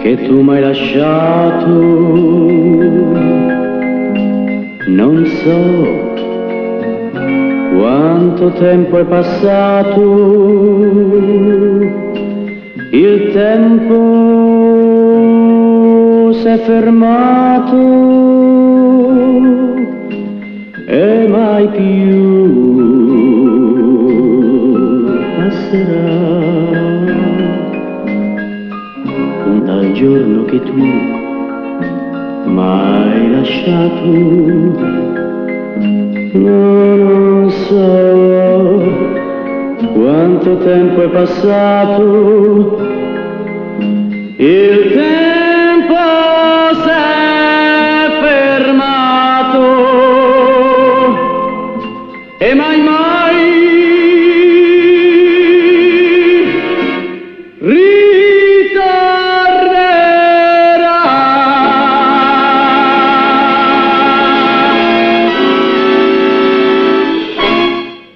che tu m'hai lasciato. Non so quanto tempo è passato, il tempo s'è fermato e mai più passerà. Dal giorno che tu m'hai lasciato, non so quanto tempo è passato, il tempo